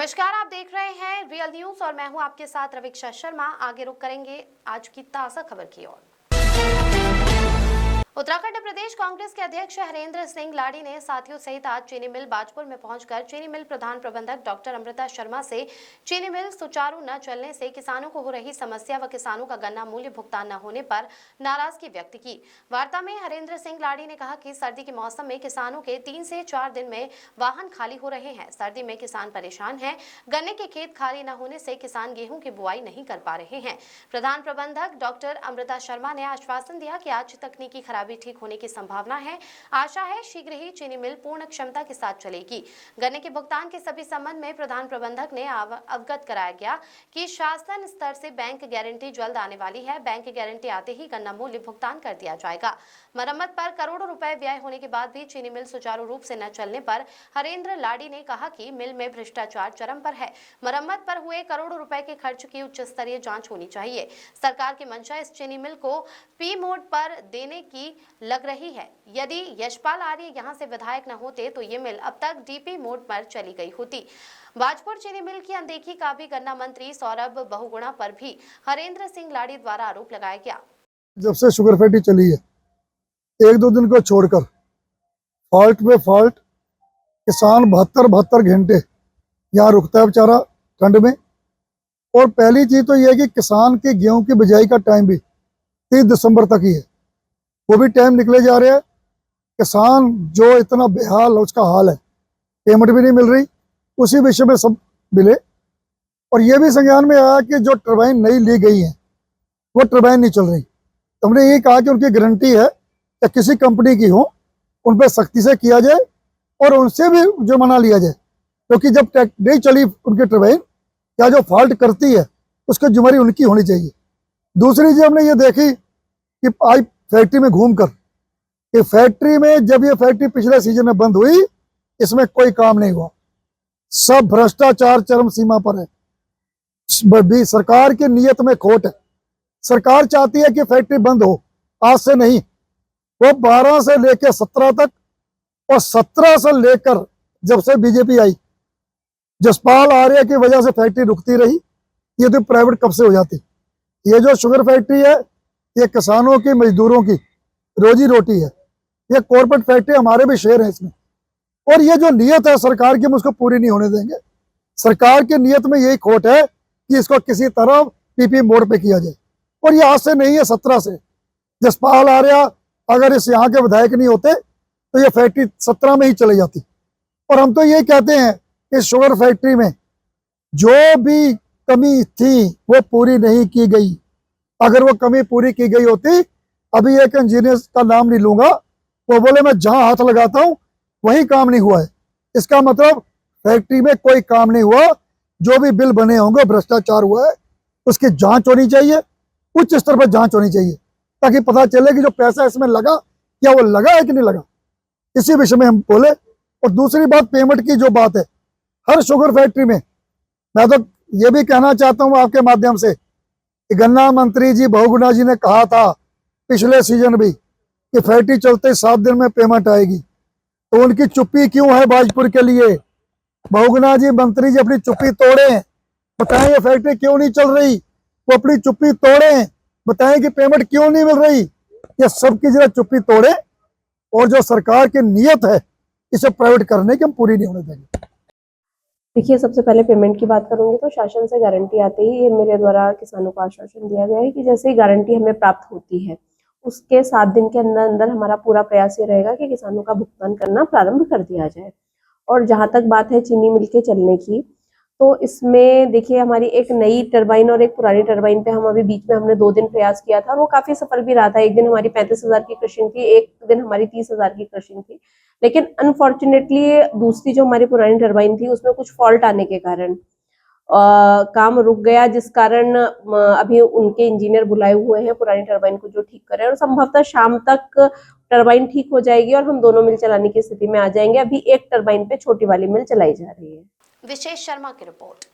नमस्कार, आप देख रहे हैं रियल न्यूज और मैं हूं आपके साथ रवीक्षा शर्मा। आगे रुक करेंगे आज की ताजा खबर की ओर। उत्तराखंड प्रदेश कांग्रेस के अध्यक्ष हरेंद्र सिंह लाड़ी ने साथियों सहित आज चीनी मिल बाजपुर में पहुंचकर चीनी मिल प्रधान प्रबंधक डॉक्टर अमृता शर्मा से चीनी मिल सुचारू न चलने से किसानों को हो रही समस्या व किसानों का गन्ना मूल्य भुगतान न होने पर नाराजगी व्यक्त की। वार्ता में हरेंद्र सिंह लाड़ी ने कहा कि सर्दी के मौसम में किसानों के 3 से 4 दिन में वाहन खाली हो रहे हैं। सर्दी में किसान परेशान हैं। गन्ने के खेत खाली न होने से किसान गेहूं की बुआई नहीं कर पा रहे हैं। प्रधान प्रबंधक डॉक्टर अमृता शर्मा ने आश्वासन दिया कि आज तकनीकी खराबी ठीक होने की संभावना है। आशा है शीघ्र ही चीनी मिल पूर्ण क्षमता के साथ चलेगी। गन्ने के भुगतान के सभी संबंध में प्रधान प्रबंधक ने अवगत कराया गया कि शासन स्तर से बैंक गारंटी जल्द आने वाली है। बैंक गारंटी आते ही गन्ना मूल्य भुगतान कर दिया जाएगा। मरम्मत पर करोड़ों रुपए व्यय होने के बाद भी चीनी मिल सुचारू रूप से न चलने पर हरेंद्र लाड़ी ने कहा कि मिल में भ्रष्टाचार चरम पर है। मरम्मत पर हुए करोड़ों रुपए के खर्च की उच्च स्तरीय जांच होनी चाहिए। सरकार की मंशा इस चीनी मिल को पी मोड पर देने की लग रही है। यदि यशपाल आर्य यहां से विधायक न होते तो ये मिल अब तक डीपी मोड पर चली गई होती। बाजपुर चीनी मिल की अनदेखी का भी गन्ना मंत्री सौरभ बहुगुणा पर भी हरेंद्र सिंह लाड़ी द्वारा आरोप लगाया गया। जब से शुगर फैक्ट्री चली है, 1-2 दिन को छोड़कर फॉल्ट पे फॉल्ट, किसान 72 घंटे यहाँ रुकता है बेचारा ठंड में। और पहली चीज तो यह है कि किसान के गेहूं की बिजाई का टाइम भी 30 दिसंबर तक ही है, वो भी टाइम निकले जा रहे हैं। किसान जो इतना बेहाल उसका हाल है, पेमेंट भी नहीं मिल रही। उसी विषय में सब मिले और ये भी संज्ञान में आया कि जो टरबाइन नई ली गई है वो टरबाइन नहीं चल रही। तो हमने यही कहा कि उनकी गारंटी है या किसी कंपनी की हो, उन पर सख्ती से किया जाए और उनसे भी जुर्माना लिया जाए, क्योंकि जब नहीं चली उनकी टरबाइन या जो फॉल्ट करती है उसकी जिम्मेदारी उनकी होनी चाहिए। दूसरी चीज हमने ये देखी कि आज फैक्ट्री में घूमकर कि फैक्ट्री में जब ये फैक्ट्री पिछले सीजन में बंद हुई, इसमें कोई काम नहीं हुआ। सब भ्रष्टाचार चरम सीमा पर है। सरकार की नीयत में खोट है। सरकार चाहती है कि फैक्ट्री बंद हो, आज से नहीं, वो 12 से लेकर 17 तक और 17 से लेकर जब से बीजेपी आई, जसपाल आर्य की वजह से फैक्ट्री रुकती रही। ये तो प्राइवेट कब से हो जाती। ये जो शुगर फैक्ट्री है ये किसानों की, मजदूरों की रोजी रोटी है। ये कॉर्पोरेट फैक्ट्री, हमारे भी शेयर है इसमें। और ये जो नीयत है सरकार की, हम उसको पूरी नहीं होने देंगे। सरकार की नीयत में यही खोट है कि इसको किसी तरह पीपी मोड पे किया जाए। और ये आज से नहीं है, 17 से। जसपाल आर्य अगर इस यहाँ के विधायक नहीं होते तो ये फैक्ट्री 17 में ही चली जाती। और हम तो ये कहते हैं कि शुगर फैक्ट्री में जो भी कमी थी वो पूरी नहीं की गई। अगर वो कमी पूरी की गई होती, अभी एक इंजीनियर का नाम नहीं लूंगा, वो बोले मैं जहां हाथ लगाता हूं वहीं काम नहीं हुआ है। इसका मतलब फैक्ट्री में कोई काम नहीं हुआ। जो भी बिल बने होंगे भ्रष्टाचार हुआ है, उसकी जांच होनी चाहिए, उच्च स्तर पर जांच होनी चाहिए, ताकि पता चले कि जो पैसा इसमें लगा क्या वो लगा है कि नहीं लगा। इसी विषय में हम बोले। और दूसरी बात, पेमेंट की जो बात है, हर शुगर फैक्ट्री में, मैं तो ये भी कहना चाहता हूँ आपके माध्यम से, गन्ना मंत्री जी बहुगुणा जी ने कहा था पिछले सीजन भी कि फैक्ट्री चलते 7 दिन में पेमेंट आएगी। तो उनकी चुप्पी क्यों है बाजपुर के लिए? बहुगुणा जी, मंत्री जी अपनी चुप्पी तोड़े, बताएं ये फैक्ट्री क्यों नहीं चल रही। वो अपनी चुप्पी तोड़े, बताएं कि पेमेंट क्यों नहीं मिल रही। ये सबकी जरा चुप्पी तोड़े और जो सरकार की नीयत है इसे प्राइवेट करने की हम पूरी नहीं होने देंगे। देखिए, सबसे पहले पेमेंट की बात करूंगी तो शासन से गारंटी आते ही ये मेरे द्वारा किसानों को आश्वासन दिया गया है कि जैसे ही गारंटी हमें प्राप्त होती है उसके 7 दिन के अंदर अंदर हमारा पूरा प्रयास ये रहेगा कि किसानों का भुगतान करना प्रारंभ कर दिया जाए। और जहां तक बात है चीनी मिल के चलने की, तो इसमें देखिए हमारी एक नई टरबाइन और एक पुरानी टरबाइन पे हम अभी बीच में हमने 2 दिन प्रयास किया था और वो काफी सफल भी रहा था। एक दिन हमारी 35,000 की क्रशिंग थी, एक दिन हमारी 30,000 की क्रशिंग थी। लेकिन अनफॉर्चुनेटली दूसरी जो हमारी पुरानी टरबाइन थी उसमें कुछ फॉल्ट आने के कारण काम रुक गया, जिस कारण अभी उनके इंजीनियर बुलाए हुए हैं पुरानी टरबाइन को जो ठीक करें, और संभवतः शाम तक टरबाइन ठीक हो जाएगी और हम दोनों मिल चलाने की स्थिति में आ जाएंगे। अभी एक टरबाइन पे छोटी वाली मिल चलाई जा रही है। विशेष शर्मा की रिपोर्ट।